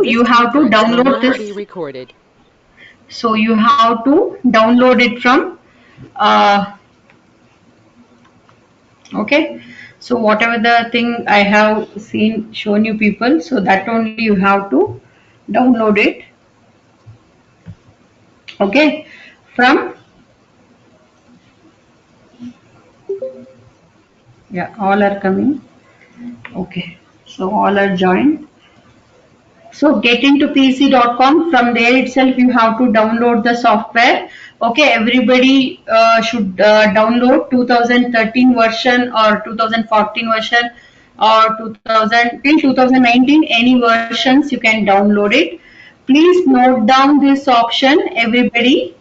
you have to download this. So you have to download it from okay. So whatever the thing I have shown you people, so that only you have to download it. Okay, from yeah, all are coming. Okay, so all are joined. So get into pc.com. From there itself you have to download the software. Okay, everybody should download 2013 version or 2014 version or 2000 till 2019 any versions you can download it. Please note down this option everybody.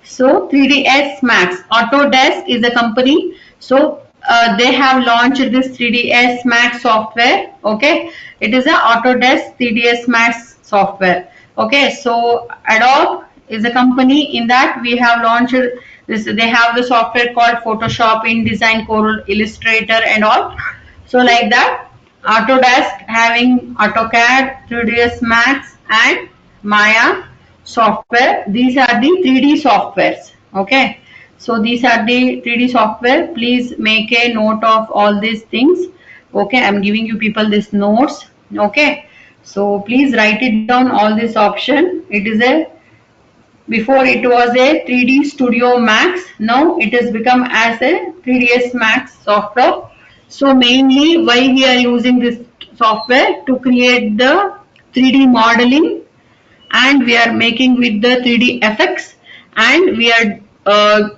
So 3ds Max Autodesk is a company. So they have launched this 3ds Max software. Okay, it is a Autodesk 3ds Max software. Okay, so Adobe is a company. In that we have launched this. They have the software called Photoshop, InDesign, Corel, Illustrator, and all. So like that, Autodesk having AutoCAD, 3ds Max, and Maya software. These are the 3D softwares. Okay, so these are the 3D software. Please make a note of all these things. Okay, I'm giving you people these notes. Okay, so please write it down all this option. It is a before it was a 3D Studio Max. Now it has become as a 3ds Max software. So mainly why we are using this software to create the 3D modeling, and we are making with the 3D effects, and we are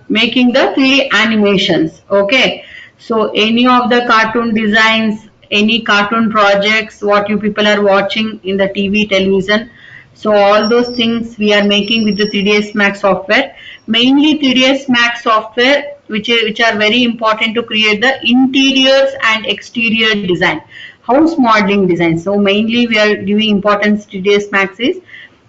making the 3D animations. Okay, so any of the cartoon designs, any cartoon projects what you people are watching in the TV television, so all those things we are making with the 3ds Max software. Mainly 3ds Max software which are very important to create the interiors and exterior design, house modeling design. So mainly we are giving importance to 3ds Max is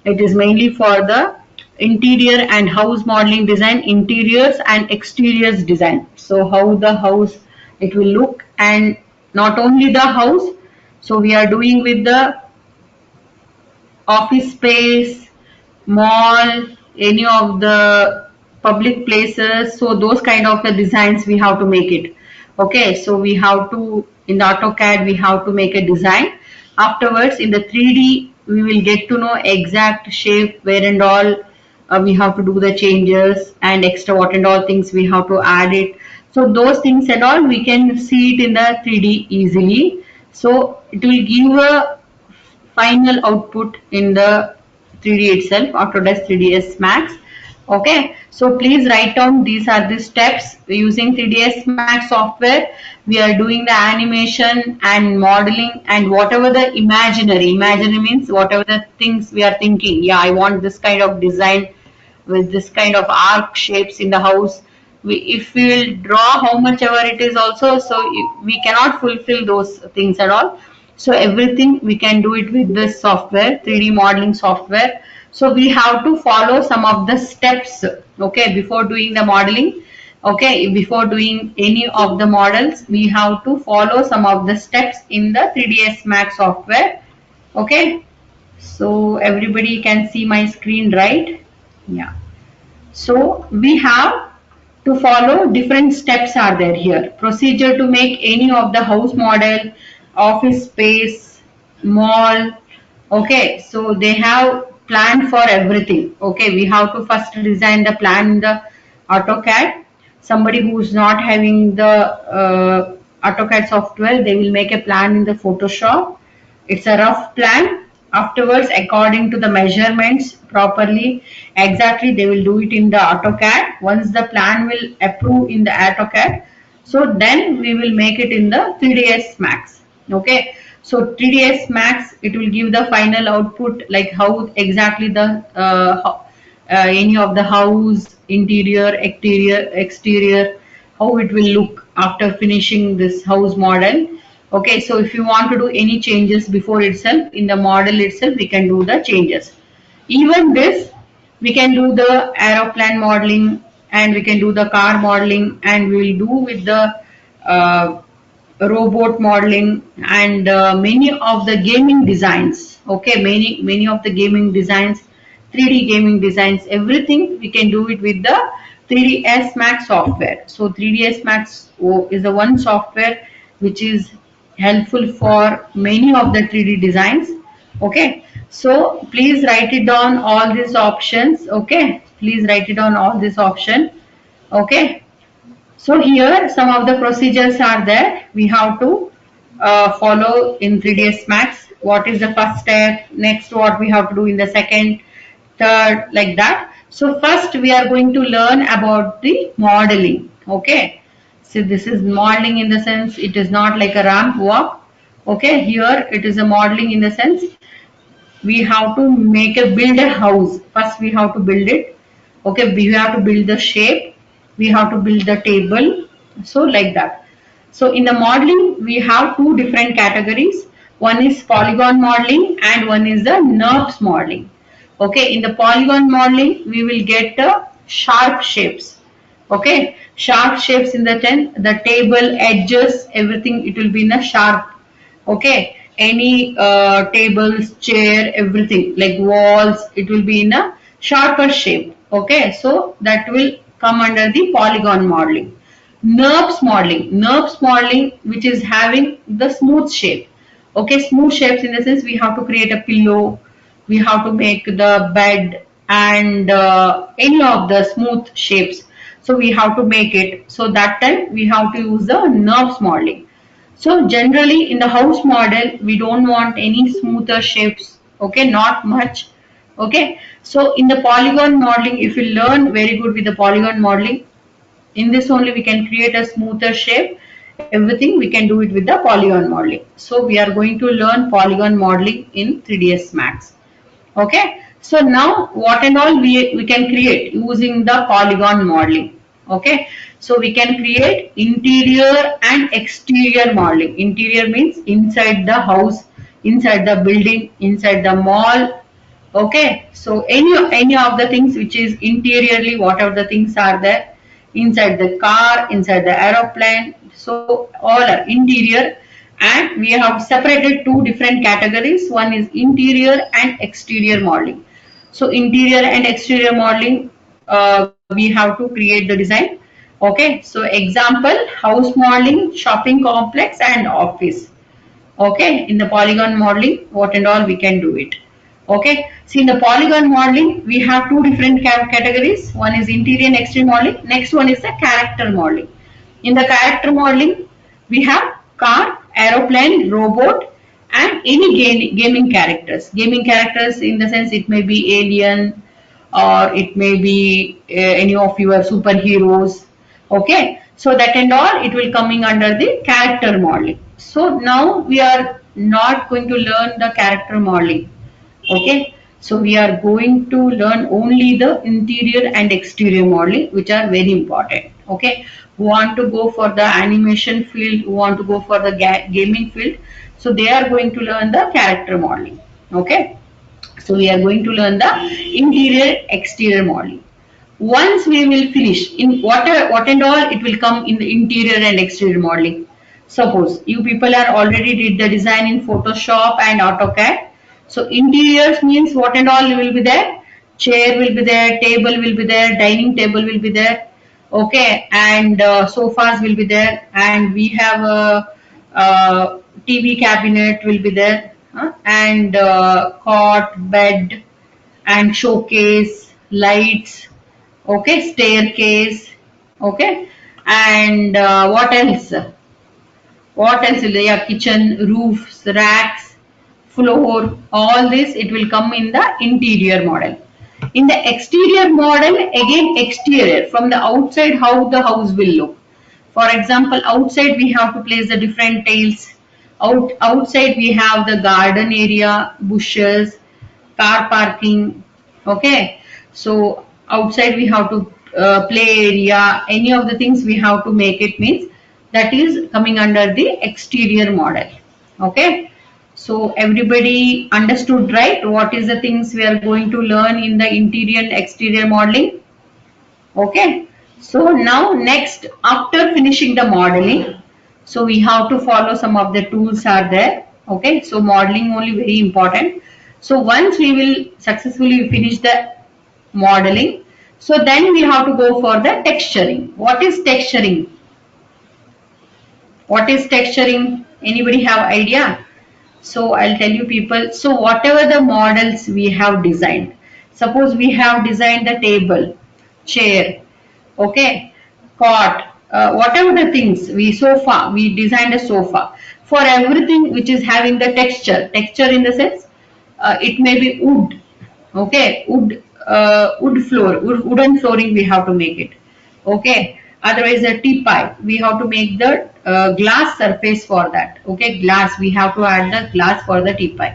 it is mainly for the interior and house modeling design, interiors and exteriors design. So how the house it will look, and not only the house. So we are doing with the office space, mall, any of the public places. So those kind of the designs we have to make it. Okay, so we have to in the AutoCAD we have to make a design. Afterwards in the 3D we will get to know exact shape where and all we have to do the changes, and extra what and all things we have to add it. So those things and all we can see it in the 3D easily. So it will give a final output in the 3D itself, Autodesk 3ds Max. Okay, so please write down these are the steps using 3ds Max software. We are doing the animation and modeling and whatever the imaginary means whatever the things we are thinking. Yeah, I want this kind of design with this kind of arc shapes in the house. If we will draw how much ever it is also, so we cannot fulfill those things at all. So everything we can do it with this software, 3D modeling software. So we have to follow some of the steps, okay, before doing the modeling. Okay, before doing any of the models, we have to follow some of the steps in the 3ds Max software. Okay, so everybody can see my screen, right? Yeah. So we have to follow different steps are there here. Procedure to make any of the house model, office space, mall. Okay, so they have planned for everything. Okay, we have to first design the plan in the AutoCAD. Somebody who's not having the AutoCAD software, they will make a plan in the Photoshop. It's a rough plan. Afterwards, according to the measurements properly, exactly they will do it in the AutoCAD. Once the plan will approve in the AutoCAD, so then we will make it in the 3ds Max. Okay, so 3ds Max it will give the final output like how exactly the any of the house, interior, exterior, how it will look after finishing this house model. Okay, so if you want to do any changes before itself in the model itself, we can do the changes. Even this we can do the aeroplane modeling, and we can do the car modeling, and we will do with the robot modeling, and many of the gaming designs. Okay, many of the gaming designs, 3D gaming designs, everything we can do it with the 3ds Max software. So 3ds Max is the one software which is helpful for many of the 3D designs. Okay, so please write it down all these options. Okay, please write it down all this option. Okay, so here some of the procedures are there. We have to follow in 3ds Max. What is the first step? Next, what we have to do in the second, third, like that. So first we are going to learn about the modeling. Okay. So this is modeling in the sense it is not like a ramp walk. Okay. Here it is a modeling in the sense we have to make a build a house. First we have to build it. Okay, we have to build the shape, we have to build the table, so like that. So in the modeling we have two different categories. One is polygon modeling and one is the NURBS modeling. Okay, in the polygon modeling we will get the sharp shapes. Okay, sharp shapes in the the table edges, everything it will be in a sharp. Okay, any tables, chair, everything like walls, it will be in a sharper shape. Okay, so that will come under the polygon modeling. NURBS modeling which is having the smooth shape. Okay, smooth shapes in the sense we have to create a pillow, we have to make the bed and any of the smooth shapes. So we have to make it. So that time we have to use the NURBS modeling. So generally in the house model, we don't want any smoother shapes. Okay, not much. Okay, so in the polygon modeling, if you learn very good with the polygon modeling, in this only we can create a smoother shape. Everything we can do it with the polygon modeling. So we are going to learn polygon modeling in 3ds Max. Okay, so now what and all we can create using the polygon modeling. Okay, so we can create interior and exterior modeling. Interior means inside the house, inside the building, inside the mall. Okay, so any of the things which is interiorly, whatever the things are there, inside the car, inside the aeroplane, so all are interior. And we have separated two different categories. One is interior and exterior modeling. So interior and exterior modeling, we have to create the design. Okay, so example, house modeling, shopping complex and office. Okay, in the polygon modeling, what and all we can do it. Okay, see in the polygon modeling we have two different categories. One is interior and exterior modeling, next one is the character modeling. In the character modeling we have car, aeroplane, robot and any gaming characters. Gaming characters in the sense it may be alien or it may be any of your superheroes. Okay, so that and all it will coming under the character modeling. So now we are not going to learn the character modeling. Okay, so we are going to learn only the interior and exterior modeling, which are very important. Okay, who want to go for the animation field, who want to go for the gaming field, so they are going to learn the character modeling. Okay, so we are going to learn the interior exterior modeling. Once we will finish in what and all it will come in the interior and exterior modeling. Suppose you people are already did the design in Photoshop and AutoCAD. So interiors means what and all will be there. Chair will be there, table will be there, dining table will be there. Okay, and sofas will be there, and we have TV cabinet will be there, and cot, bed, and showcase, lights, okay, staircase, okay, and what else is there? Yeah, kitchen, roofs, racks, floor, all this it will come in the interior model. In the exterior model, again exterior, from the outside how the house will look. For example, outside we have to place the different tiles. Outside we have the garden area, bushes, car parking. Okay, so outside we have to play area. Any of the things we have to make it means that is coming under the exterior model. Okay, so everybody understood, right? What is the things we are going to learn in the interior and exterior modeling? Okay, so now next, after finishing the modeling, so we have to follow some of the tools are there. Okay, so modeling only very important. So once we will successfully finish the modeling, so then we have to go for the texturing. What is texturing? What is texturing? Anybody have idea? So I'll tell you people. So whatever the models we have designed, suppose we have designed the table, chair, okay, cot, whatever the things we designed a sofa. For everything which is having the texture in the sense, it may be wood, okay, wooden flooring we have to make it, okay. Otherwise a teapot, we have to make the glass surface for that, okay, glass, we have to add the glass for the teapot.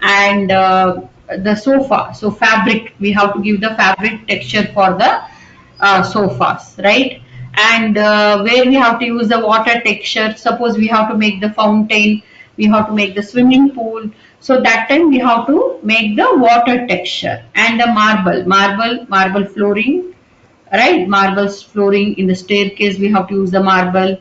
And the sofa, so fabric, we have to give the fabric texture for the sofas, right? And where we have to use the water texture, suppose we have to make the fountain, we have to make the swimming pool, so that time we have to make the water texture. And the marble flooring, right? Marbles flooring in the staircase, we have to use the marble.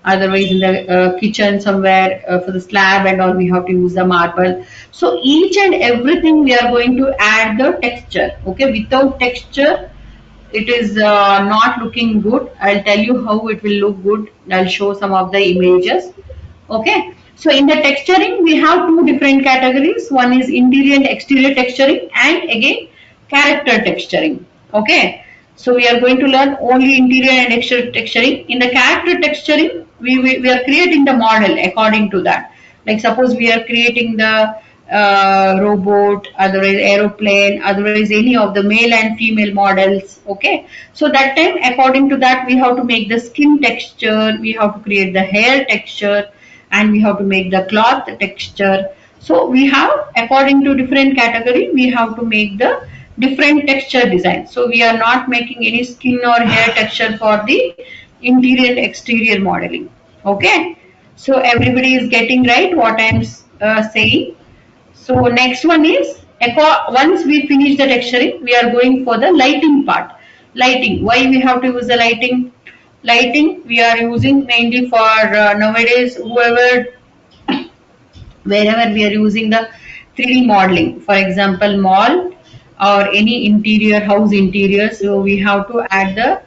Otherwise in the kitchen somewhere, for the slab and all, we have to use the marble. So each and everything we are going to add the texture, okay. Without texture it is not looking good. I'll tell you how it will look good. I'll show some of the images, okay. So in the texturing we have two different categories. One is interior and exterior texturing, and again character texturing, okay. So we are going to learn only interior and exterior texturing. In the character texturing, we are creating the model according to that. Like suppose we are creating the robot, otherwise aeroplane, otherwise any of the male and female models, okay. So that time according to that we have to make the skin texture, we have to create the hair texture, and we have to make the cloth texture. So we have, according to different category, we have to make the different texture design. So we are not making any skin or hair texture for the interior and exterior modeling, okay. So everybody is getting right what I am saying. So next one is, once we finish the texturing, we are going for the lighting part. Lighting, why we have to use the lighting? Lighting we are using mainly for nowadays, wherever we are using the 3D modeling. For example, mall or any interior, house interior. So we have to add the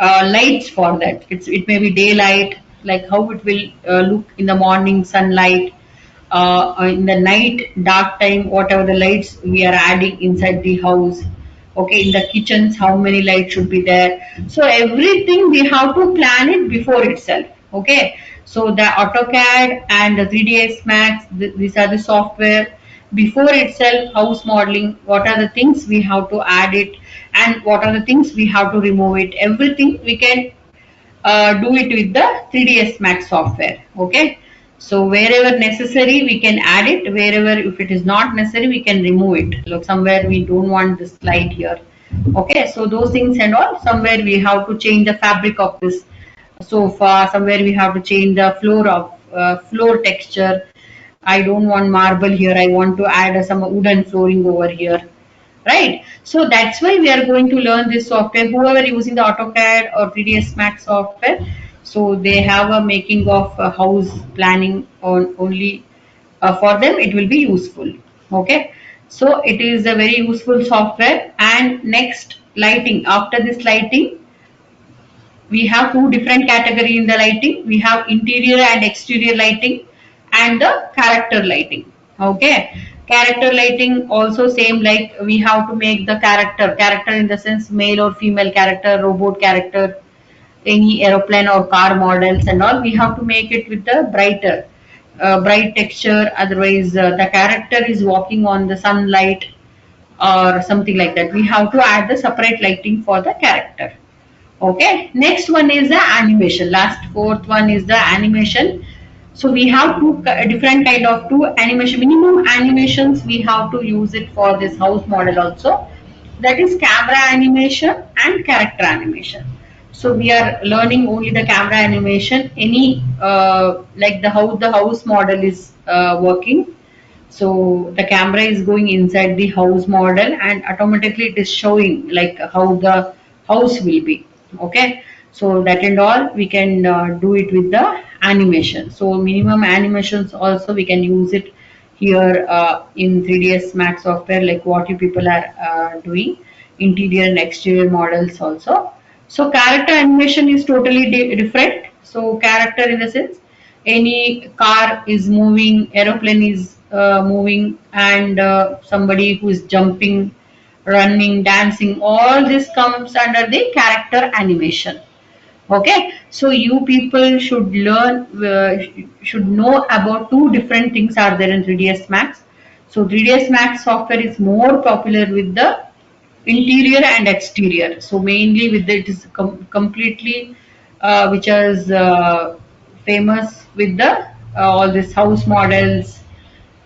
lights for that. It may be daylight, like how it will look in the morning sunlight, in the night dark time, whatever the lights we are adding inside the house, okay. In the kitchens, how many lights should be there. So everything we have to plan it before itself, okay. So the AutoCAD and the 3ds Max, these are the software. Before itself, house modeling, what are the things we have to add it, and what are the things we have to remove it, everything we can do it with the 3ds Max software, okay. So wherever necessary we can add it, wherever if it is not necessary we can remove it. Look, somewhere we don't want this light here, okay. So those things and all, somewhere we have to change the fabric of this sofa, somewhere we have to change the floor texture. I don't want marble here, I want to add some wooden flooring over here, right? So that's why we are going to learn this software. Whoever using the AutoCAD or 3ds Max software, so they have a making of a house planning on only, for them it will be useful, okay. So it is a very useful software. And next, lighting. After this lighting, we have two different category in the lighting. We have interior and exterior lighting, and the character lighting, okay. Character lighting also same, like we have to make the character in the sense male or female character, robot character, any aeroplane or car models and all, we have to make it with the bright texture. Otherwise the character is walking on the sunlight or something like that, we have to add the separate lighting for the character, okay. Next one is the animation. Last fourth one is the animation. So we have different kind of two animation, minimum animations we have to use it for this house model also. That is camera animation and character animation. So we are learning only the camera animation, any like how the house model is working. So the camera is going inside the house model and automatically it is showing like how the house will be, okay. So that and all we can do it with the animation. So minimum animations also we can use it here in 3ds Max software, like what you people are doing, interior and exterior models also. So character animation is totally different. So character in the sense, any car is moving, aeroplane is moving, and somebody who is jumping, running, dancing, all this comes under the character animation. Okay, so you people should learn, should know about two different things are there in 3ds Max. So 3ds Max software is more popular with the interior and exterior. So mainly with the, it is completely which is famous with the all these house models,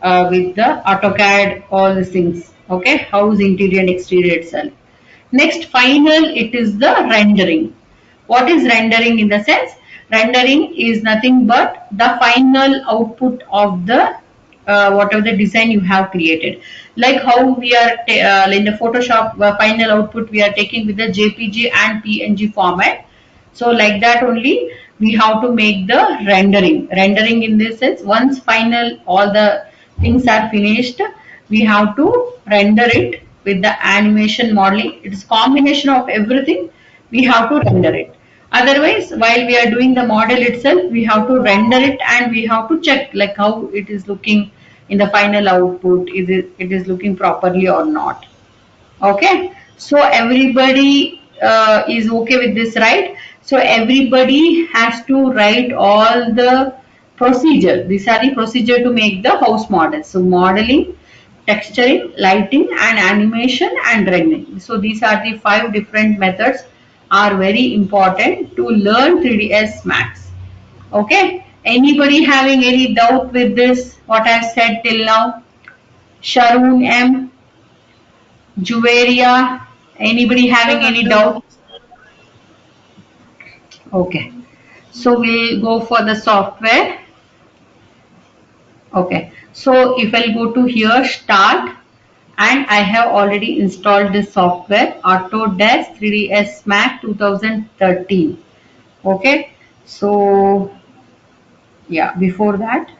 with the AutoCAD, all these things. Okay, house interior and exterior itself. Next, final, it is the rendering. What is rendering in the sense? Rendering is nothing but the final output of the whatever the design you have created. Like how we are in the Photoshop final output we are taking with the JPG and PNG format. So like that only we have to make the rendering. Rendering in this sense, once final all the things are finished, we have to render it with the animation modeling. It is combination of everything. We have to render it. Otherwise, while we are doing the model itself, we have to render it and we have to check like how it is looking in the final output. Is it is looking properly or not? Okay, so everybody is okay with this, right? So everybody has to write all the procedure. These are the procedure to make the house model. So modeling, texturing, lighting, and animation and rendering. So these are the 5 different methods are very important to learn 3ds Max. Okay, anybody having any doubt with this what I said till now? Sharoon M, Juveria, anybody No, having ma'am, any no. doubt? Okay, so we'll go for the software. Okay, so if I'll go to here, start, and I have already installed this software, Autodesk 3ds Max 2013. Okay, so yeah, before that,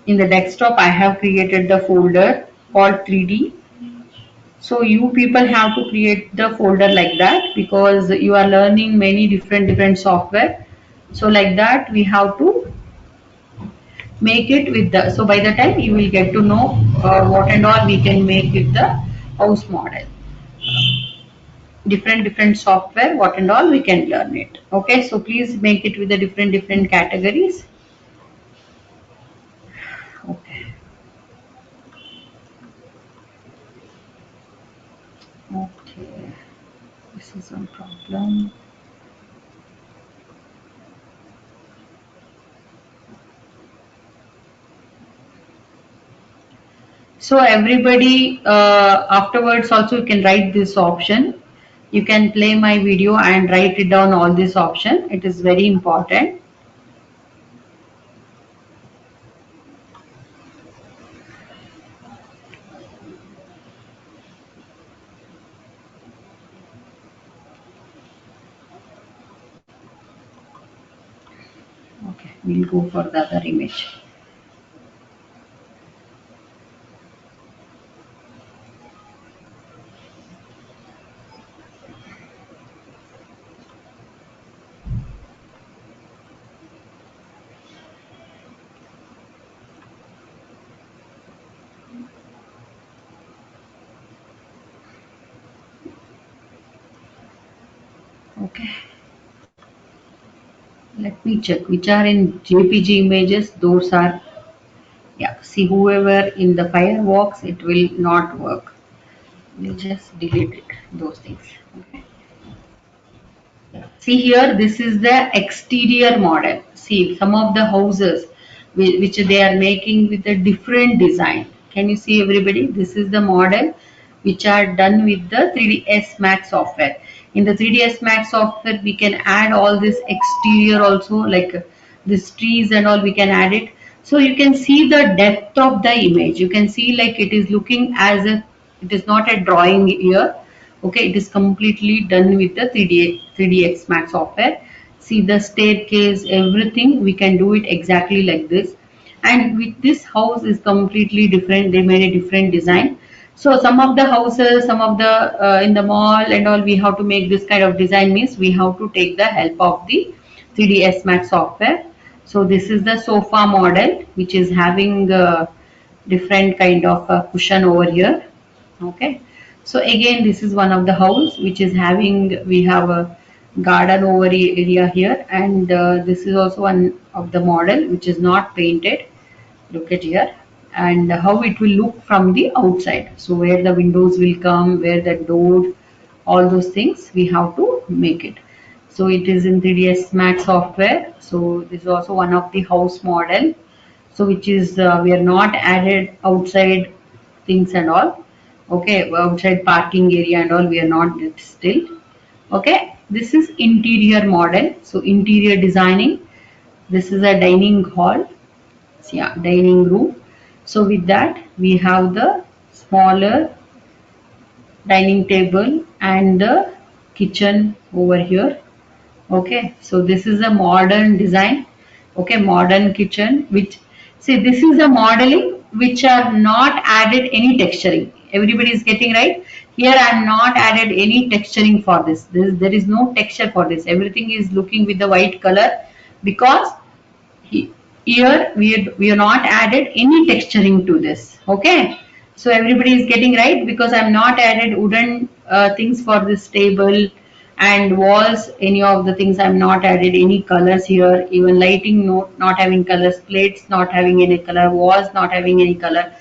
in the desktop, I have created the folder called 3D. So you people have to create the folder like that because you are learning many different software. So like that we have to make it with the, so by the time you will get to know what and all we can make with the house model. Different software, what and all we can learn it. Okay, so please make it with the different categories. Okay, okay, this is some problem. So everybody afterwards also you can write this option. You can play my video and write it down all this option. It is very important. Okay, we'll go for the other image. Okay, let me check which are in JPG images. Those are, yeah. See, whoever in the Firefox, it will not work. We'll just delete it. Those things. Okay. See here, this is the exterior model. See, some of the houses which they are making with a different design. Can you see everybody? This is the model which are done with the 3ds Max software. In the 3ds Max software, we can add all this exterior also, like these trees and all we can add it. So you can see the depth of the image. You can see like it is looking as a, it is not a drawing here. Okay, it is completely done with the 3ds Max software. See the staircase, everything we can do it exactly like this. and with this house is completely different. They made a different design. So some of the houses, some of the in the mall and all, we have to make this kind of design, means we have to take the help of the 3ds Max software. So this is the sofa model, which is having different kind of cushion over here. Okay, so again this is one of the house which is having, we have a garden over area here, and this is also one of the model which is not painted. Look at here, and how it will look from the outside. So where the windows will come, where the door, all those things we have to make it. So it is in 3ds Max software. So this is also one of the house model. So which is we are not added outside things and all. Okay, outside parking area and all we are not still. Okay, this is interior model. So interior designing. This is a dining hall. So, yeah, dining room. So with that we have the smaller dining table and the kitchen over here. Okay, so this is a modern design. Okay, modern kitchen, which, see, this is a modeling which are not added any texturing. Everybody is getting right. Here I am not added any texturing for this. There is no texture for this. Everything is looking with the white color, because here we are not added any texturing to this. Okay, so everybody is getting right, because I'm not added wooden things for this table and walls. Any of the things I'm not added any colors here. Even lighting, not having colors. Plates not having any color. Walls not having any color.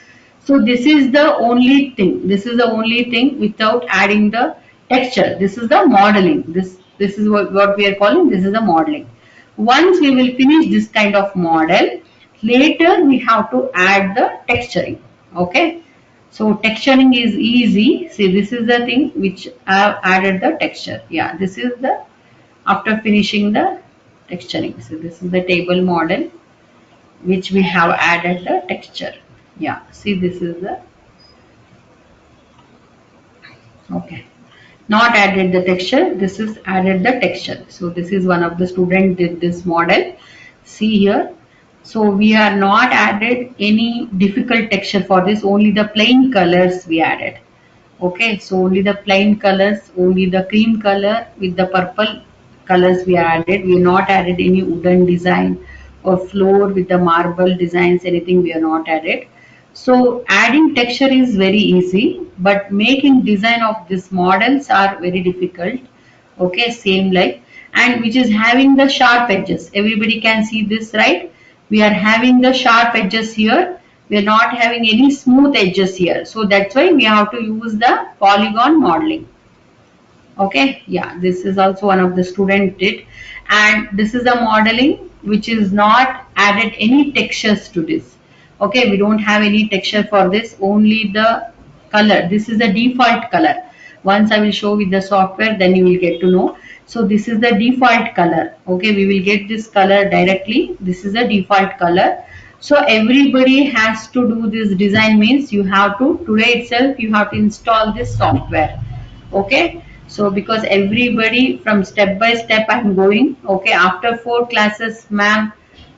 So this is the only thing. This is the only thing without adding the texture. This is the modeling. This is what we are calling. This is the modeling. Once we will finish this kind of model, later we have to add the texturing. Okay. So texturing is easy. See, this is the thing which I have added the texture. Yeah, this is the after finishing the texturing. So this is the table model which we have added the texture. Yeah, see, this is the, okay, not added the texture. This is added the texture. So this is one of the student did this model. See here. So we are not added any difficult texture for this. Only the plain colors we added. Okay, so only the plain colors, only the cream color with the purple colors we added. We not added any wooden design or floor with the marble designs. Anything we are not added. So adding texture is very easy, but making design of these models are very difficult. Okay, same like, and which is having the sharp edges. Everybody can see this, right? We are having the sharp edges here. We are not having any smooth edges here. So that's why we have to use the polygon modeling. Okay, yeah, this is also one of the student did, and this is a modeling which is not added any textures to this. Okay, we don't have any texture for this, only the color. This is the default color. Once I will show with the software, then you will get to know. So this is the default color. Okay, we will get this color directly. This is the default color. So everybody has to do this design, means you have to, today itself you have to install this software. Okay, so because everybody from step by step I'm going. Okay, after 4 classes, ma'am,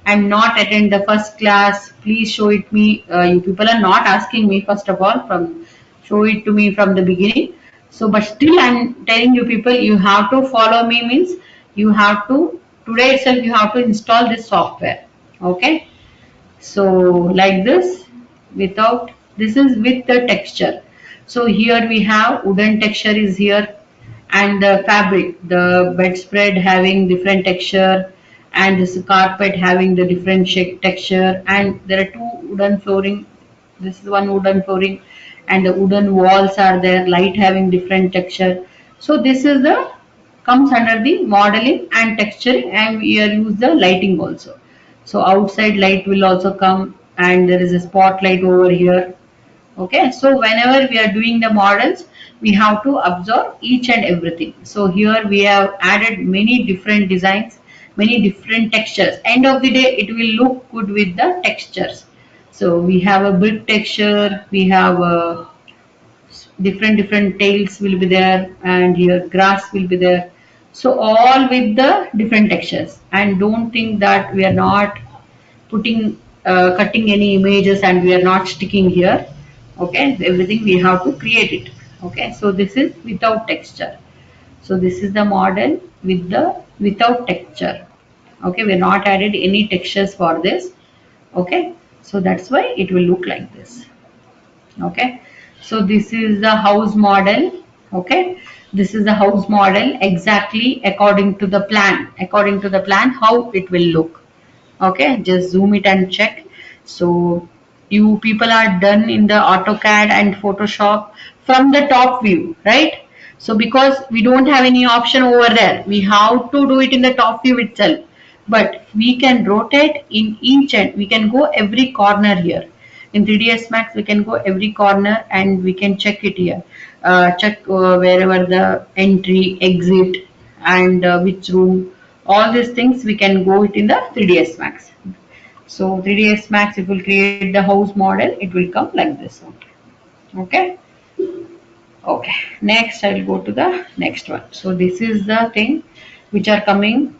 I'm not attend the first class, please show it me. You people are not asking me, first of all, from show it to me from the beginning. So but still I'm telling you people, you have to follow me, means you have to, today itself you have to install this software. Okay, so like this, without, this is with the texture. So here we have wooden texture is here, and the fabric, the bedspread having different texture, and this carpet having the different shape texture, and there are two wooden flooring. This is one wooden flooring, and the wooden walls are there, light having different texture. So this is the comes under the modeling and texturing, and we are use the lighting also. So outside light will also come, and there is a spotlight over here. Okay, so whenever we are doing the models, we have to observe each and everything. So here we have added many different designs, many different textures. End of the day, it will look good with the textures. So we have a brick texture, we have a different tails will be there, and here grass will be there. So all with the different textures, and don't think that we are not putting cutting any images and we are not sticking here. Okay, everything we have to create it. Okay, so this is without texture. So this is the model with the without texture. Okay, we are not added any textures for this. Okay, so that's why it will look like this. Okay, so this is the house model. Okay, this is the house model exactly according to the plan. According to the plan, how it will look. Okay, just zoom it and check. So you people are done in the AutoCAD and Photoshop from the top view, right? So because we don't have any option over there, we have to do it in the top view itself. But we can rotate in each end. We can go every corner here. In 3ds Max, we can go every corner and we can check it here. Check wherever the entry, exit, and which room. All these things we can go it in the 3ds Max. So 3ds Max, if we create the house model, it will come like this. Okay. Okay. Next, I will go to the next one. So this is the thing which are coming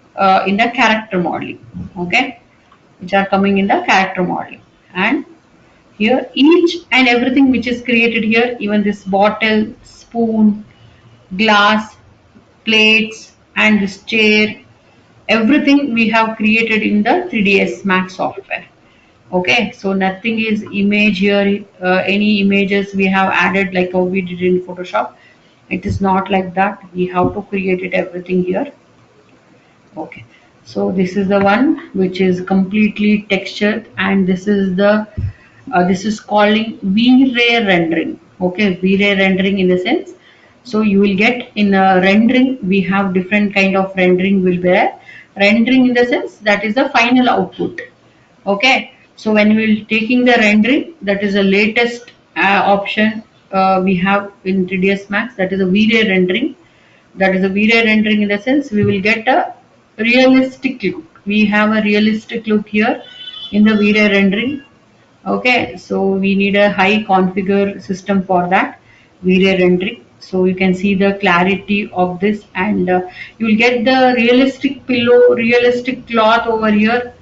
in the character modeling. Okay, which are coming in the character modeling. And here each and everything which is created here, even this bottle, spoon, glass, plates, and this chair, everything we have created in the 3ds Max software. Okay, so nothing is image here. Any images we have added like how we did in Photoshop. It is not like that. We have to create it everything here. Okay, so this is the one which is completely textured, and this is calling V-Ray rendering. Okay, V-Ray rendering in the sense. So you will get in a rendering, we have different kind of rendering will be there. Rendering in the sense that is the final output. Okay, so when we will taking the rendering, that is the latest option we have in 3ds Max, that is a V-Ray rendering. That is a V-Ray rendering in the sense we will get a realistic look. We have a realistic look here in the V-Ray rendering. Okay, so we need a high configure system for that V-Ray rendering. So you can see the clarity of this, and you will get the realistic pillow, realistic cloth over here,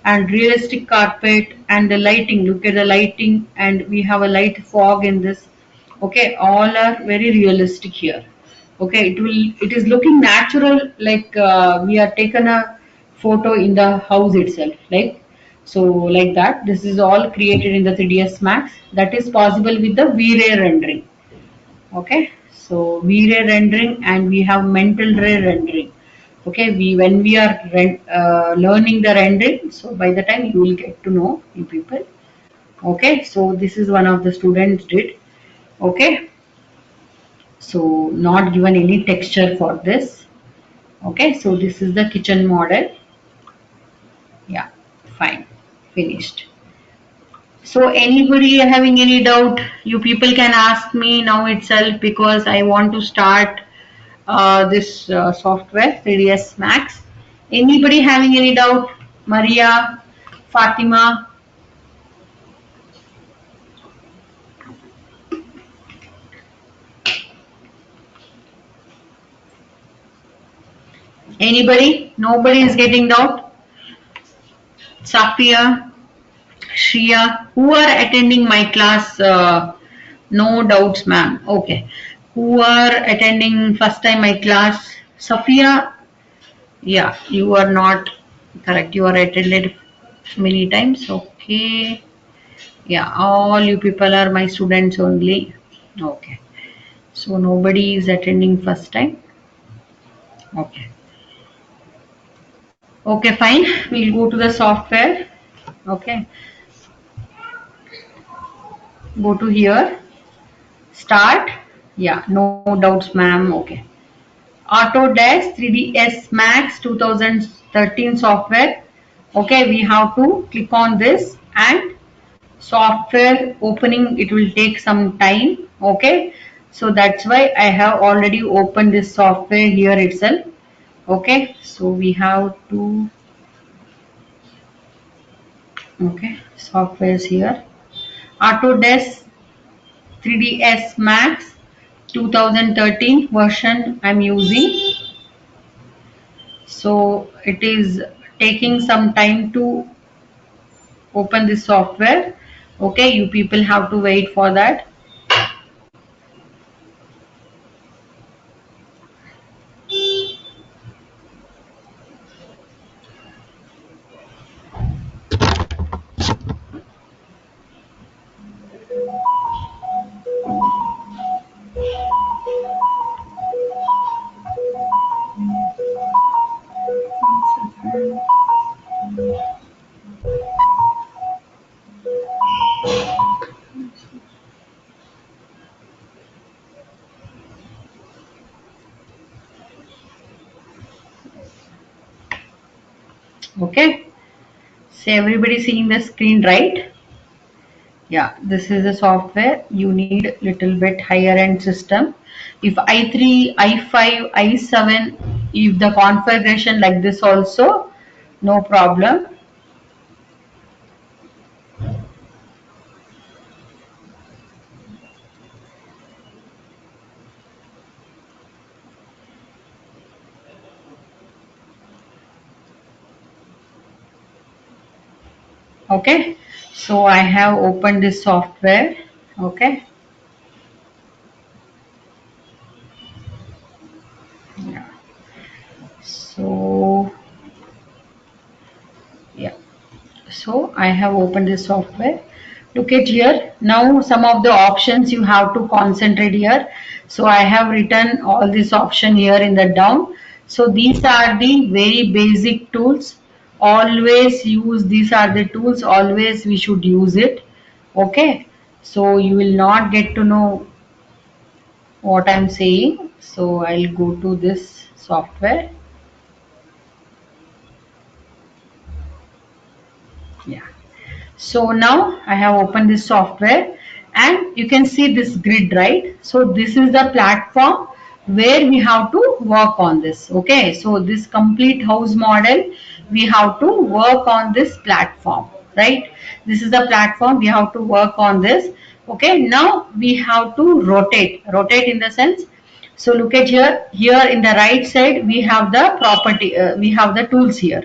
and realistic carpet, and the lighting. Look at the lighting, and we have a light fog in this. Okay, all are very realistic here. Okay, it is looking natural, like we are taken a photo in the house itself, like so, like that. This is all created in the 3ds Max. That is possible with the V-Ray rendering. Okay, so V-Ray rendering, and we have mental ray rendering. Okay, we when we are learning the rendering, so by the time you will get to know, you people. Okay, so this is one of the students did. Okay, so not given any texture for this. Okay, so this is the kitchen model. Yeah, fine, finished. So anybody having any doubt, you people can ask me now itself, because I want to start this software 3ds Max. Anybody having any doubt? Maria, Fatima, anybody? Nobody is getting doubt? Safia, Shriya, who are attending my class? No doubts, ma'am. Okay. Who are attending first time my class? Safia, yeah, you are not correct. You are attended many times. Okay. Yeah, all you people are my students only. Okay. So nobody is attending first time. Okay. Okay, fine. We'll go to the software. Okay. Go to here. Start. Yeah, no doubts, ma'am. Okay. Autodesk 3ds Max 2013 software. Okay, we have to click on this, and software opening, it will take some time. Okay, so that's why I have already opened this software here itself. Okay, so we have to, okay, softwares here. Autodesk 3ds Max 2013 version I'm using. So it is taking some time to open this software. Okay, you people have to wait for that. Okay, so everybody seeing the screen, right? Yeah, this is a software. You need little bit higher end system. If i3, i5, i7, if the configuration like this also, no problem. Okay, so I have opened this software. Okay, yeah. So yeah, so I have opened this software. Look at here. Now some of the options you have to concentrate here. So I have written all this option here in the down. So these are the very basic tools. Always use, these are the tools, always we should use it. Okay. So you will not get to know what I'm saying. So I'll go to this software. Yeah. So now I have opened this software and you can see this grid, right? So this is the platform where we have to work on this. Okay, so this complete house model, we have to work on this platform, right? This is the platform, we have to work on this. Okay, now we have to rotate in the sense, so look at here, here in the right side we have the property, we have the tools here.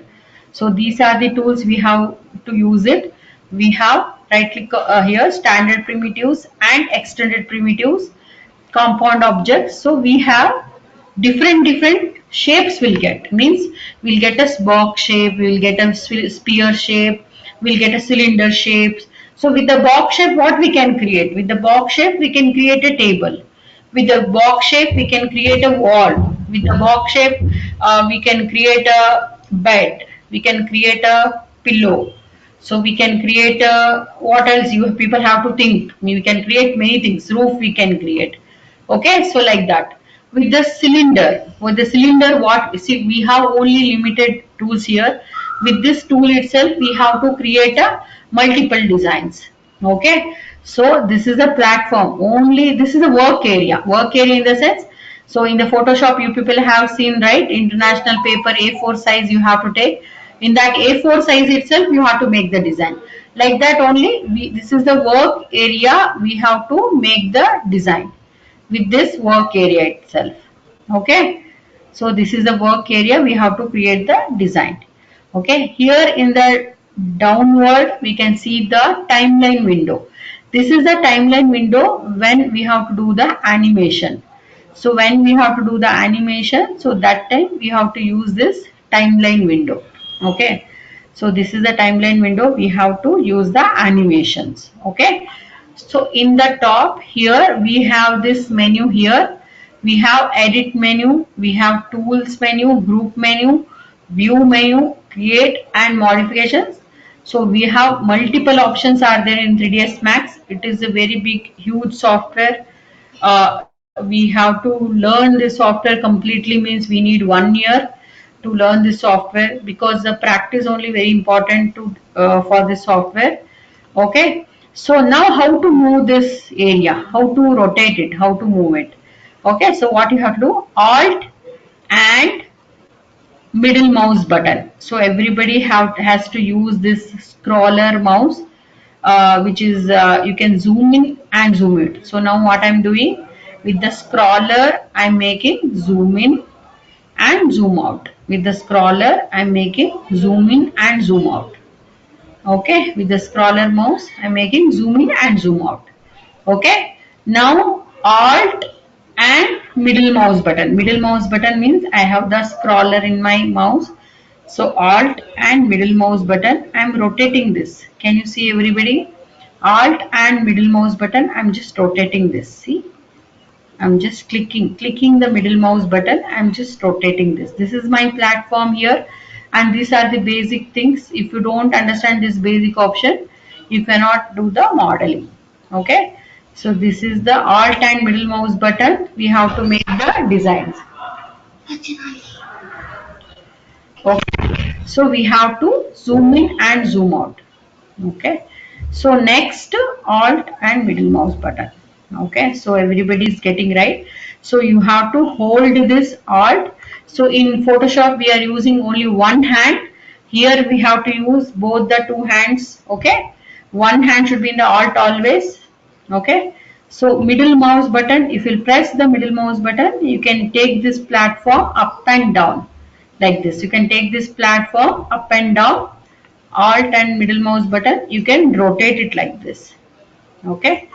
So these are the tools we have to use it. We have right click here, standard primitives and extended primitives, compound objects. So we have different shapes will get, means we'll get a box shape, we'll get a spear shape, we'll get a cylinder shapes. So with the box shape, what we can create? With the box shape, we can create a table. With the box shape, we can create a wall. With the box shape, we can create a bed. We can create a pillow. So we can create a, what else you people have to think. We can create many things. Roof we can create. Okay, so like that. With the cylinder, what, see, we have only limited tools here. With this tool itself, we have to create a multiple designs. Okay, so this is a platform. Only this is a work area. Work area in the sense. So in the Photoshop, you people have seen, right? International paper A4 size you have to take. In that A4 size itself, you have to make the design. Like that only. This is the work area. We have to make the design with this work area itself. Okay, so this is the work area, we have to create the design. Okay, here in the downward we can see the timeline window. This is the timeline window when we have to do the animation. So when we have to do the animation, so that time we have to use this timeline window. Okay, so this is the timeline window, we have to use the animations. Okay, so in the top here we have this menu here. We have edit menu, we have tools menu, group menu, view menu, create and modifications. So we have multiple options are there in 3ds Max. It is a very big huge software. We have to learn this software completely, means we need 1 year to learn this software, because the practice only very important to for this software. Okay, so now how to move this area, how to rotate it, how to move it. Okay, so what you have to do, alt and middle mouse button. So everybody has to use this scroller mouse, which is you can zoom in and zoom it. So now what I'm doing, with the scroller I'm making zoom in and zoom out. With the scroller I'm making zoom in and zoom out. Okay, with the scroller mouse I'm making zoom in and zoom out. Okay, now alt and middle mouse button. Middle mouse button means I have the scroller in my mouse. So alt and middle mouse button, I'm rotating this. Can you see everybody? Alt and middle mouse button, I'm just rotating this. See, I'm just clicking the middle mouse button. I'm just rotating this. This is my platform here, and these are the basic things. If you don't understand this basic option, you cannot do the modeling. Okay. So this is the alt and middle mouse button. We have to make the designs. Okay. So we have to zoom in and zoom out. Okay, so next alt and middle mouse button. Okay, so everybody is getting right. So you have to hold this alt. So in Photoshop we are using only one hand. Here we have to use both the two hands. Okay, one hand should be in the alt always. Okay, so middle mouse button, if you press the middle mouse button, you can take this platform up and down like this. You can take this platform up and down. Alt and middle mouse button, you can rotate it like this. Okay,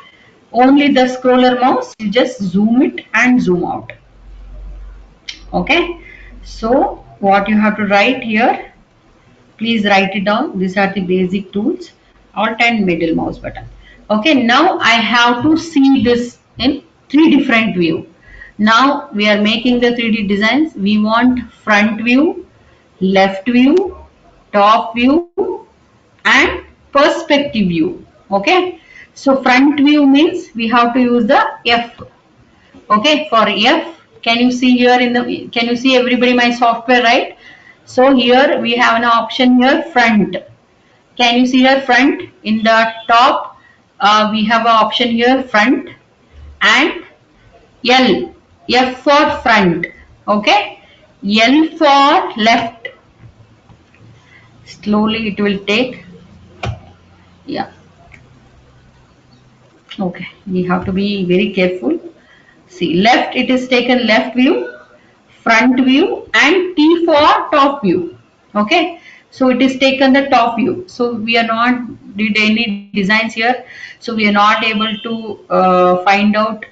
only the scroller mouse, you just zoom it and zoom out. Okay, so what you have to write here, please write it down. These are the basic tools. Alt and middle mouse button. Okay, now I have to see this in three different view. Now we are making the 3D designs. We want front view, left view, top view and perspective view. Okay, so front view means we have to use the F. Okay, for F, can you see here in the, can you see everybody my software, right? So here we have an option here, front. Can you see here front? In the top we have an option here, front, and L, F for front. Okay, L for left. Slowly it will take. Yeah, okay, we have to be very careful. See, left, it is taken left view, front view and T for top view. Okay, so it is taken the top view. So we are not did any designs here. So we are not able to find out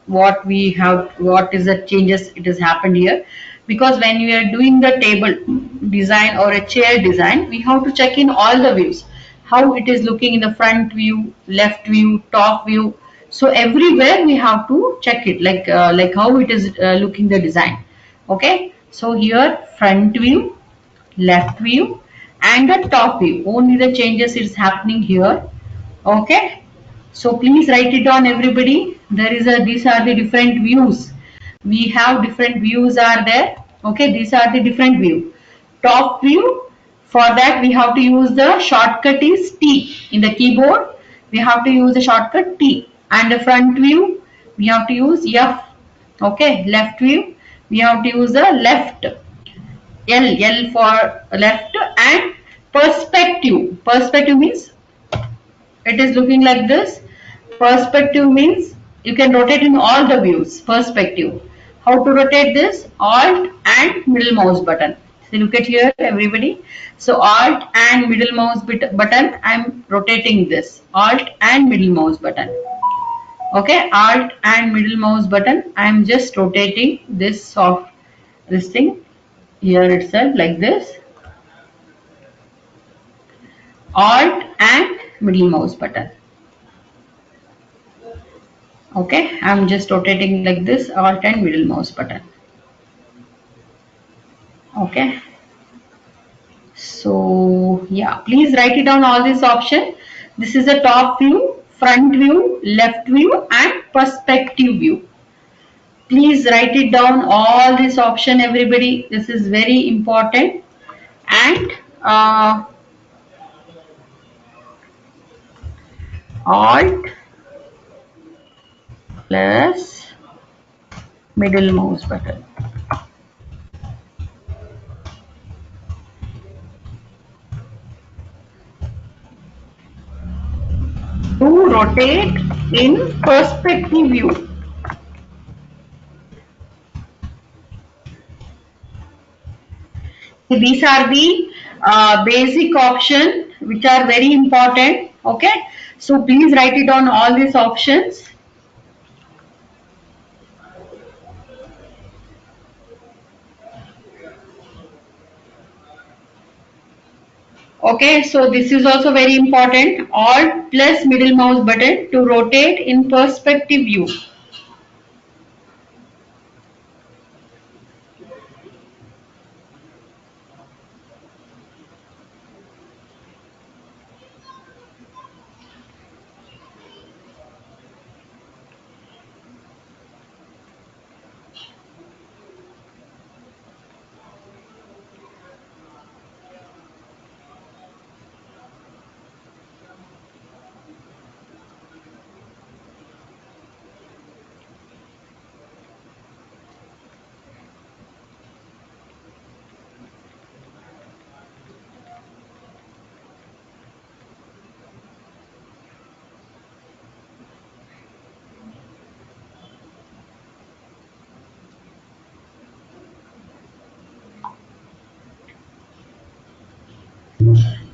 what we have, what is the changes it has happened here. Because when we are doing the table design or a chair design, we have to check in all the views, how it is looking in the front view, left view, top view. So everywhere we have to check it, like how it is looking the design. Okay, so here front view, left view and the top view, only the changes is happening here. Okay, so please write it down everybody. There is a, these are the different views. We have different views are there. Okay, these are the different view. Top view, for that we have to use the shortcut is T. In the keyboard we have to use the shortcut T. And the front view we have to use F. Okay, left view we have to use the left, L for left. And perspective, perspective means it is looking like this. Perspective means you can rotate in all the views. Perspective, how to rotate this? Alt and middle mouse button. So look at here everybody. So alt and middle mouse button, I'm rotating this. Alt and middle mouse button. Okay, alt and middle mouse button, I'm just rotating this soft, this thing here itself like this. Alt and middle mouse button. Okay, I'm just rotating like this, alt and middle mouse button. Okay, so yeah, please write it down all these options. This is the top view, front view, left view and perspective view. Please write it down all this option everybody. This is very important. And alt plus middle mouse button. To rotate in perspective view. These are the basic option which are very important. Okay, so please write it on all these options. Okay, so this is also very important. Alt plus middle mouse button to rotate in perspective view.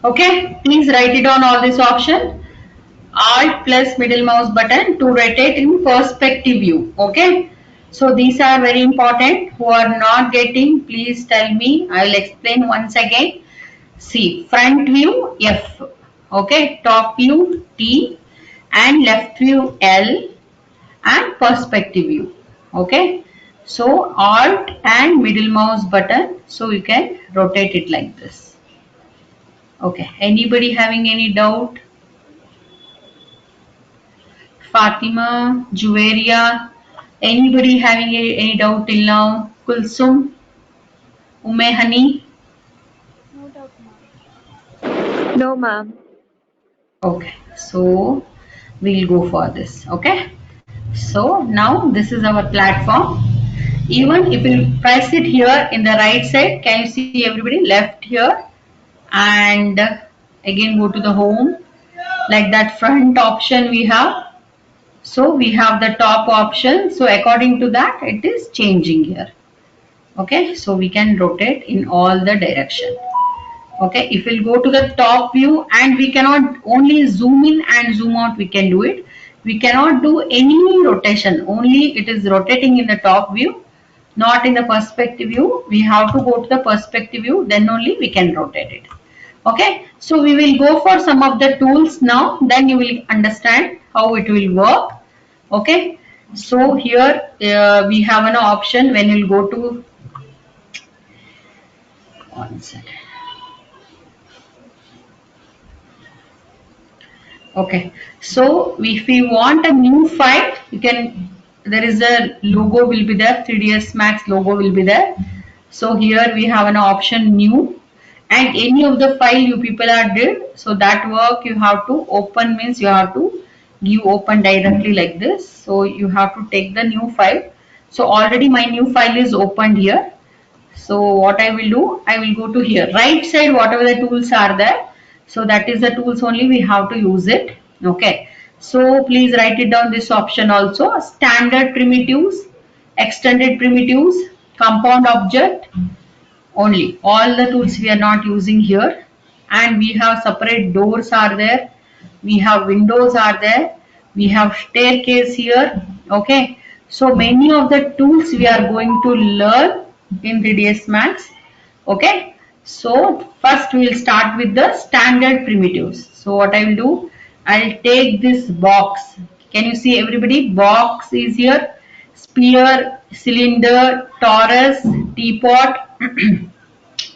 Okay, please write it on all this option. Alt plus middle mouse button to rotate in perspective view. Okay, so these are very important. Who are not getting, please tell me. I will explain once again. See, front view F, okay, top view T, and left view L, and perspective view. Okay, so Alt and middle mouse button, so you can rotate it like this. Okay, anybody having any doubt? Fatima, Juveria, anybody having any doubt till now? Kulsum, Hani? No doubt, ma'am. No, ma'am. Okay, so we'll go for this. Okay, so now this is our platform. Even if you press it here in the right side, can you see everybody? Left here, and again go to the home. Like that front option we have. So we have the top option. So according to that, it is changing here. Okay, so we can rotate in all the direction. Okay, if we'll go to the top view, and we cannot only zoom in and zoom out, we can do it. We cannot do any rotation, only it is rotating in the top view, not in the perspective view. We have to go to the perspective view, then only we can rotate it. Okay, so we will go for some of the tools now, then you will understand how it will work. Okay, so here we have an option when you go to, one second. Okay, so if we want a new file, you can, there is a logo will be there, 3ds Max logo will be there. So here we have an option new, and any of the file you people are did, so that work you have to open, means you have to give open directly like this. So you have to take the new file. So already my new file is opened here. So what I will do, I will go to here, right side, whatever the tools are there. So that is the tools only we have to use it. Okay. So please write it down, this option also. Standard primitives, extended primitives, compound object, only. All the tools we are not using here. And we have separate doors are there. We have windows are there. We have staircase here. Okay. So many of the tools we are going to learn in 3ds Max. Okay. So first we will start with the standard primitives. So what I will do, I will take this box. Can you see everybody? Box is here. Sphere, cylinder, torus, teapot,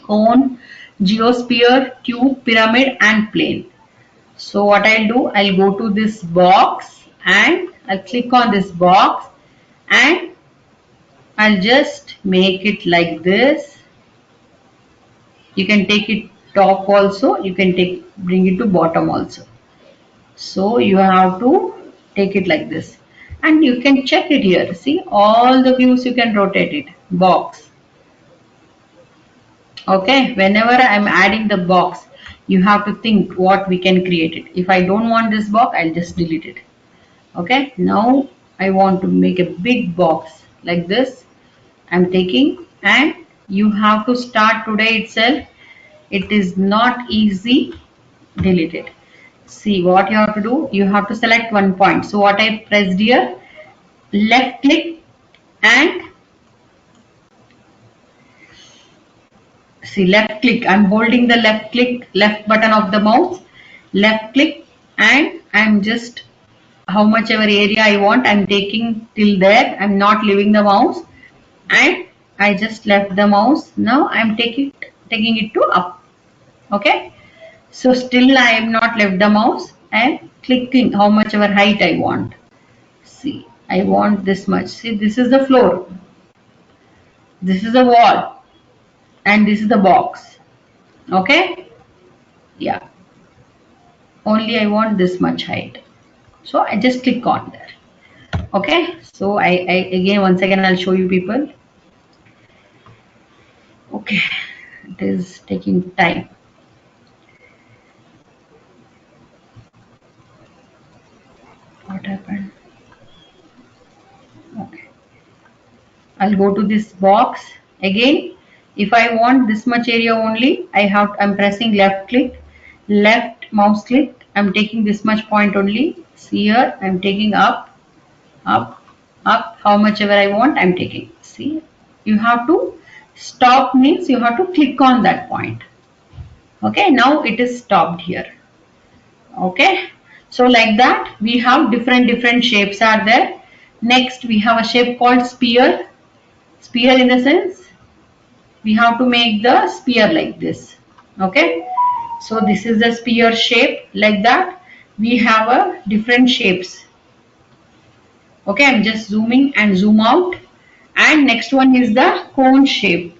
cone, geosphere, cube, pyramid, and plane. So what I'll do, I'll go to this box and I'll click on this box, and I'll just make it like this. You can take it top also, you can bring it to bottom also. So you have to take it like this, and you can check it here. See, all the views you can rotate it. Box. Okay, whenever I'm adding the box, you have to think what we can create it. If I don't want this box, I'll just delete it. Okay, now I want to make a big box like this. I'm taking, and you have to start today itself. It is not easy. delete it. See what you have to do, you have to select one point. So what I pressed here, left click and see left click, I'm holding the left button of the mouse, left click, and I'm just how much ever area I want, I'm taking till there, I'm not leaving the mouse, and I just left the mouse. Now I'm taking it to up. Okay, so still I am not left the mouse and clicking how much ever height I want. See, I want this much. See, this is the floor, this is the wall, and this is the box. Okay, yeah, only I want this much height. So I just click on there. Okay, so I again once again I'll show you people. Okay, it is taking time. What happened? Okay, I'll go to this box again. If I want this much area only, I'm pressing left click, left mouse click, I'm taking this much point only. See here, I'm taking up, up, up, how much ever I want, I'm taking. See, you have to stop means you have to click on that point. Okay, now it is stopped here. Okay, so like that we have different shapes are there. Next we have a shape called sphere. Sphere in the sense we have to make the sphere like this. Okay, so this is the sphere shape. Like that we have a different shapes. Okay, I'm just zooming and zoom out. And next one is the cone shape.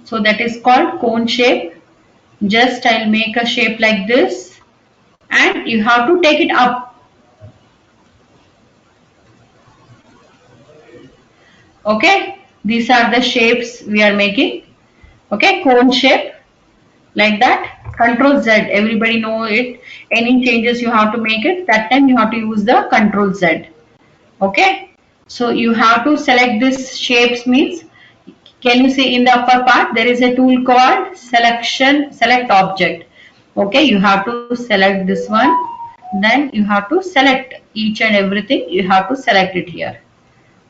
So that is called cone shape. Just I'll make a shape like this, and you have to take it up. Okay, these are the shapes we are making. Okay, cone shape like that. Control Z, everybody know it. Any changes you have to make it, that time you have to use the Control Z. Okay, so you have to select this shapes means, can you see in the upper part there is a tool called select object. Okay, you have to select this one, then you have to select each and everything, you have to select it here.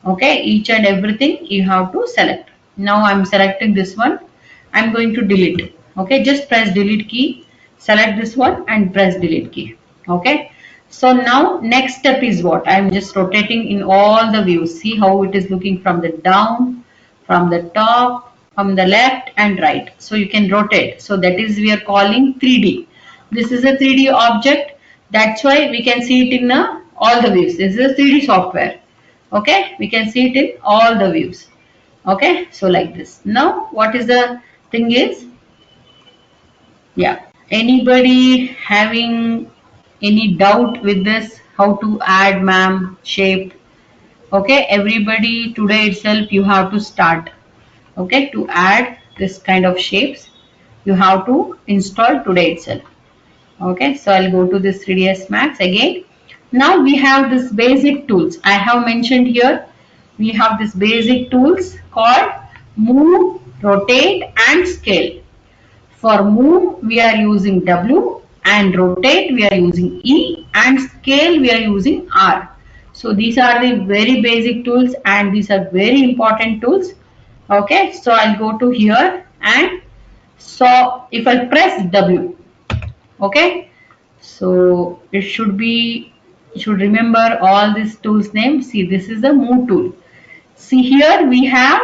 Okay, each and everything you have to select. Now I'm selecting this one, I'm going to delete. Okay, just press delete key, select this one and press delete key. Okay, so now next step is what, I'm just rotating in all the views. See how it is looking from the down, from the top, from the left and right. So you can rotate. So that is we are calling 3D. This is a 3D object, that's why we can see it in all the views. This is a 3D software. Okay, we can see it in all the views. Okay, so like this. Now what is the thing is, yeah, anybody having any doubt with this, how to add ma'am shape? Okay, everybody today itself you have to start. Okay, to add this kind of shapes you have to install today itself. Okay, so I'll go to this 3ds max again. Now we have this basic tools I have mentioned here. We have this basic tools called move, rotate and scale. For move we are using W, and rotate we are using E, and scale we are using R. So these are the very basic tools and these are very important tools. Okay, so I'll go to here, and so if I press W, okay, so it should be, you should remember all these tools name. See, this is the move tool. See here we have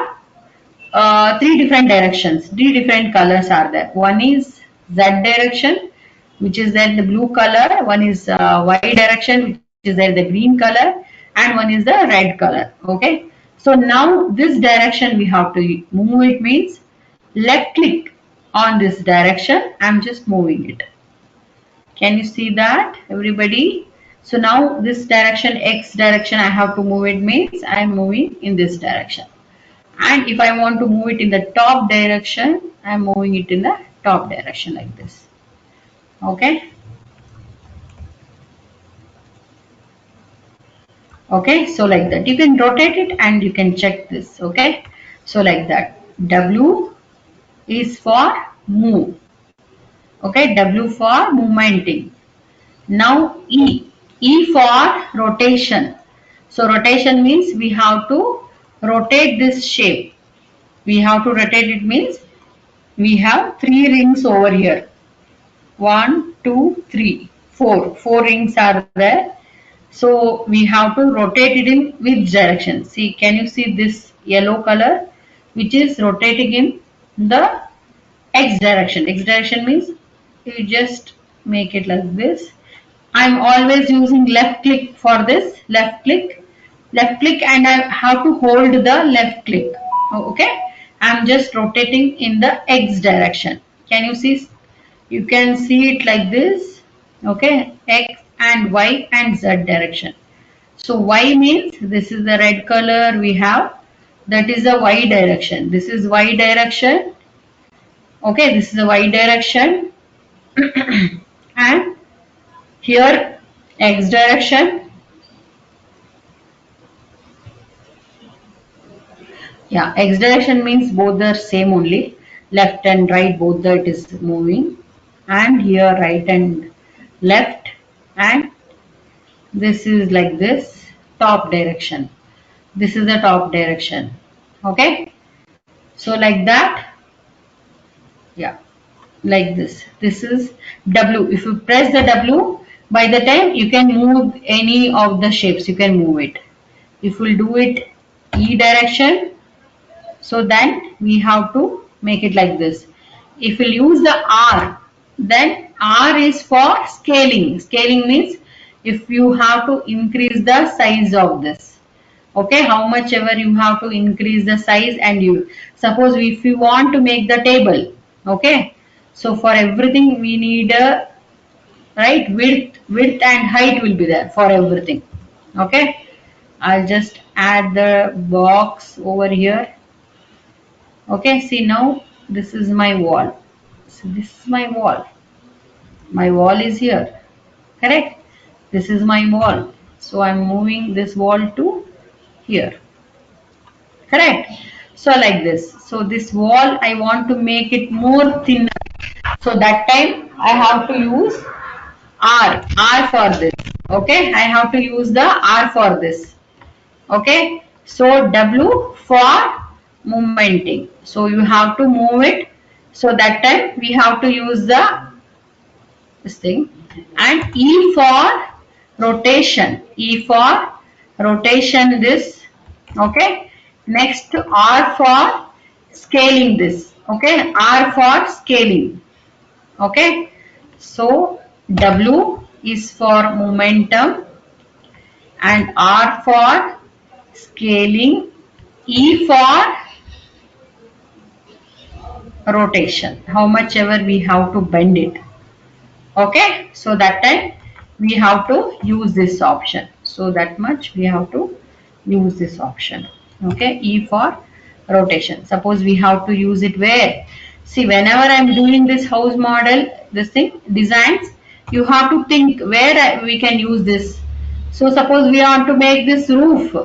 three different directions, three different colors are there. One is Z direction, which is there in the blue color. One is Y direction, which is there in the green color, and one is the red color. Okay, so now this direction we have to move. It means left click on this direction. I'm just moving it. Can you see that, everybody? So now this direction, X direction, I have to move it means I am moving in this direction. And if I want to move it in the top direction, I am moving it in the top direction like this. Okay. Okay, so like that. You can rotate it and you can check this. Okay. So like that. W is for move. Okay, W for movementing. Now E for rotation. So rotation means we have to rotate this shape. We have to rotate it means we have three rings over here. One, two, three, four. Four rings are there. So we have to rotate it in which direction? See, can you see this yellow color which is rotating in the X direction? X direction means you just make it like this. I'm always using left click for this. Left click, and I have to hold the left click. Okay, I'm just rotating in the X direction. Can you see? You can see it like this. Okay, X and Y and Z direction. So Y means this is the red color we have. That is the Y direction. This is Y direction. Okay, this is the Y direction. And here X direction. Yeah, X direction means both are same only. Left and right both that is moving. And here right and left. And this is like this. Top direction. This is the top direction. Okay. So like that. Yeah. Like this is W. If you press the W, by the time you can move any of the shapes, you can move it. If we'll do it E direction, so then we have to make it like this. If we'll use the R, then R is for scaling. Scaling means if you have to increase the size of this. Okay, how much ever you have to increase the size, and you suppose if you want to make the table. Okay, so for everything we need a right width and height will be there for everything. Okay, I'll just add the box over here. Okay, see now this is my wall. So this is my wall. My wall is here. Correct? This is my wall. So I'm moving this wall to here. Correct? So like this. So this wall I want to make it more thinner. So that time I have to use R for this. Okay, I have to use the R for this. Okay, so W for movementing. So you have to move it. So that time we have to use the this thing, and E for rotation. E for rotation this. Okay, next R for scaling this. Okay, R for scaling. Okay, so W is for momentum and R for scaling, E for rotation, how much ever we have to bend it. Okay, so that time we have to use this option. So that much we have to use this option. Okay, E for rotation. Suppose we have to use it where? See, whenever I am doing this house model, this thing, designs, you have to think where we can use this. So suppose we want to make this roof.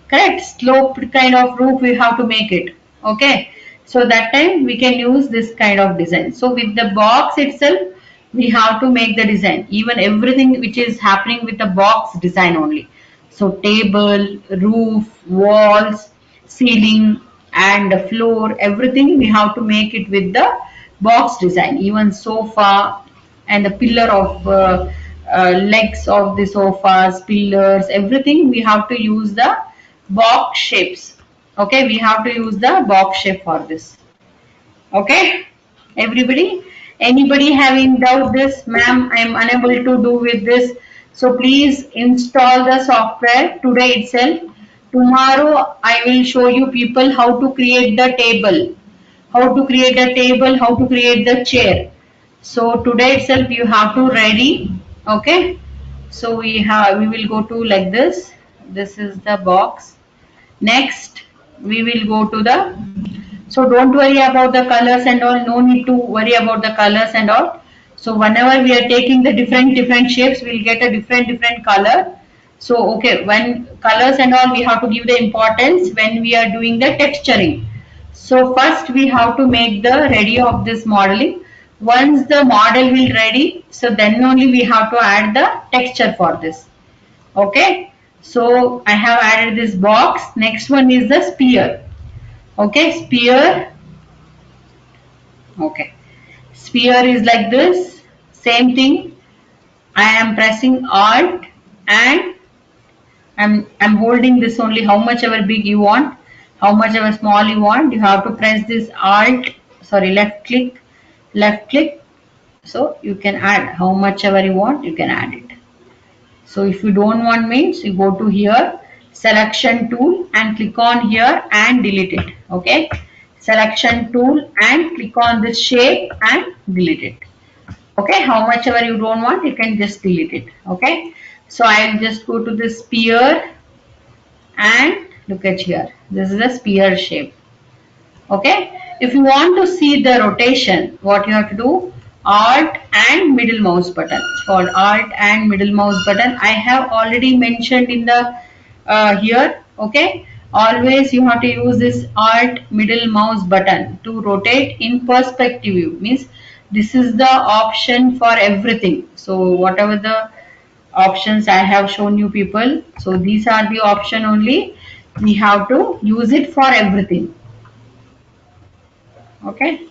Correct, sloped kind of roof we have to make it. Okay, so that time we can use this kind of design. So with the box itself we have to make the design, even everything which is happening with the box design only. So table, roof, walls, ceiling and the floor, everything we have to make it with the box design. Even sofa and the pillar of legs of the sofas, pillars, everything we have to use the box shapes. Okay, we have to use the box shape for this. Okay, everybody, anybody having doubt this, ma'am, I am unable to do with this, so please install the software today itself. Tomorrow I will show you people how to create the table, how to create the chair. So today itself you have to ready. Okay, so we will go to like this. This is the box. Next we will go to the, so don't worry about the colors and all, no need to worry about the colors and all. So whenever we are taking the different shapes, we'll get a different color. So okay, when colors and all, we have to give the importance when we are doing the texturing. So first we have to make the ready of this modeling. Once the model will ready, so then only we have to add the texture for this. Okay, so I have added this box. Next one is the sphere. Okay, sphere. Okay, sphere is like this. Same thing. I am pressing Alt and I'm holding this only. How much ever big you want, how much ever small you want, you have to press this Alt. Sorry, left click. So you can add how much ever you want. You can add it. So if you don't want means you go to here, selection tool and click on here and delete it. Okay, selection tool and click on this shape and delete it. Okay, how much ever you don't want you can just delete it. Okay, so I'll just go to the sphere and look at here. This is a sphere shape. Okay, if you want to see the rotation, what you have to do, Alt and middle mouse button. It's called Alt and middle mouse button. I have already mentioned in the here. Okay, always you have to use this Alt middle mouse button to rotate in perspective view. Means this is the option for everything. So whatever the options I have shown you people, so these are the option only. We have to use it for everything. Okay.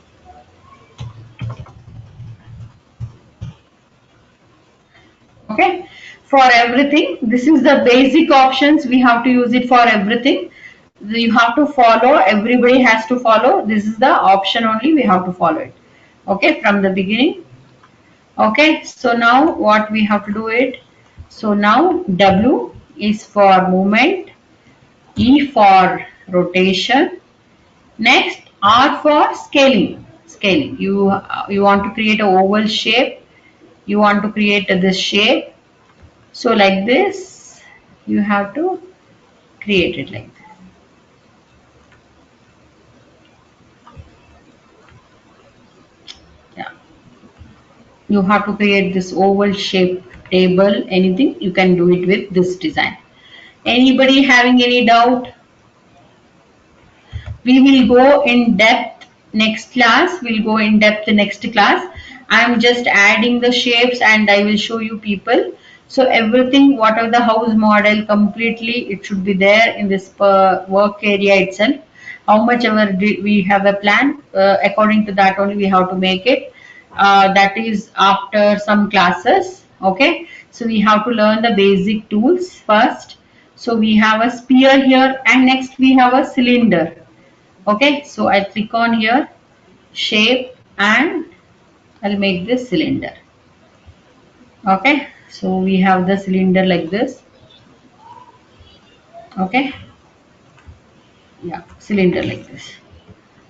Okay, for everything, this is the basic options. We have to use it for everything. You have to follow, everybody has to follow. This is the option only, we have to follow it. Okay, from the beginning. Okay, so now what we have to do it. So now W is for movement, E for rotation. Next, R for scaling. Scaling. You want to create a oval shape. You want to create this shape. So like this, you have to create it like this. Yeah. You have to create this oval shape table, anything, you can do it with this design. Anybody having any doubt? We will go in depth next class. We'll go in depth next class. I'm just adding the shapes and I will show you people. So everything, whatever the house model completely, it should be there in this work area itself. How much ever we have a plan, according to that only we have to make it. That is after some classes. Okay. So we have to learn the basic tools first. So we have a sphere here and next we have a cylinder. Okay, so I click on here, shape, and I'll make this cylinder. Okay, so we have the cylinder like this. Okay, yeah, cylinder like this.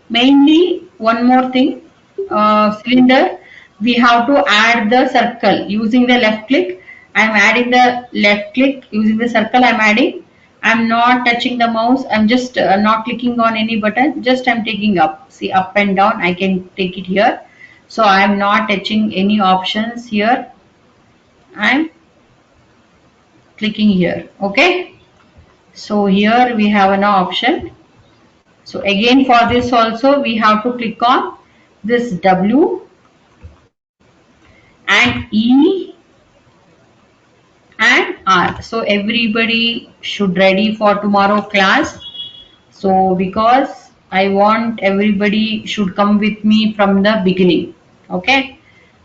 Mainly, one more thing, cylinder, we have to add the circle using the left click. I'm adding the left click using the circle. I'm adding. I'm not touching the mouse. I'm just not clicking on any button. Just I'm taking up. See, up and down. I can take it here. So I'm not touching any options here. I'm clicking here. Okay. So here we have an option. So again for this also we have to click on this W and E and R. So everybody should ready for tomorrow class. So because I want everybody should come with me from the beginning. Okay.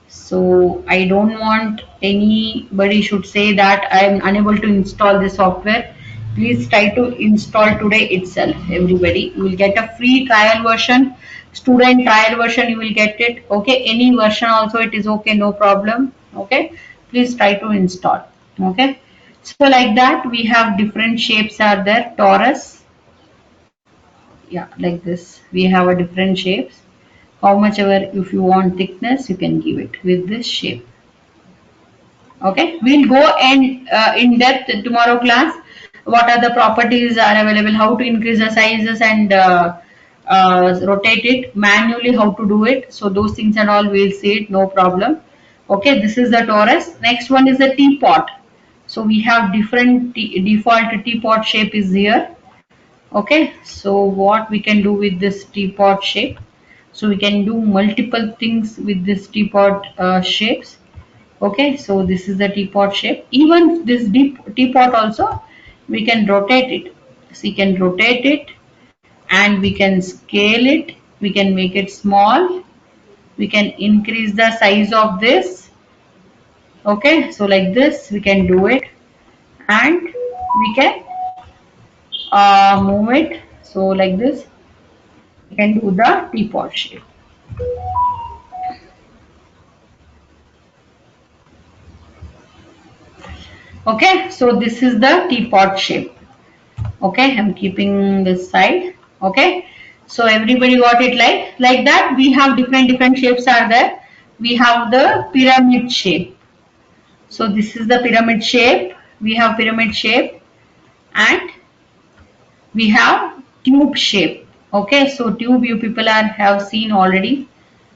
So I don't want anybody should say that I am unable to install the software. Please try to install today itself. Everybody, you will get a free trial version, student trial version. You will get it. Okay, any version also it is okay, no problem. Okay, please try to install. Okay, so like that we have different shapes are there. Torus, yeah, like this. We have a different shapes. How much ever if you want thickness, you can give it with this shape. Okay, we'll go and in depth tomorrow class. What are the properties are available? How to increase the sizes and rotate it manually? How to do it? So those things and all we'll see it. No problem. Okay, this is the torus. Next one is the teapot. So we have different default teapot shape is here. Okay, so what we can do with this teapot shape? So we can do multiple things with this teapot shapes. Okay, so this is the teapot shape. Even this deep teapot also, we can rotate it. So you can rotate it and we can scale it. We can make it small. We can increase the size of this. Okay, so like this we can do it, and we can move it. So like this we can do the teapot shape. Okay, so this is the teapot shape. Okay, I'm keeping this side. Okay, so everybody got it like that. We have different shapes are there. We have the pyramid shape. So this is the pyramid shape. We have pyramid shape, and we have tube shape. Okay, so tube you people are have seen already.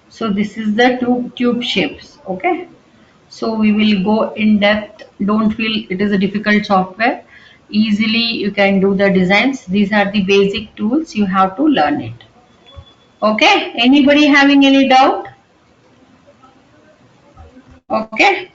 So this is the tube shapes. Okay, so we will go in depth. Don't feel it is a difficult software. Easily you can do the designs. These are the basic tools, you have to learn it. Okay, anybody having any doubt? Okay,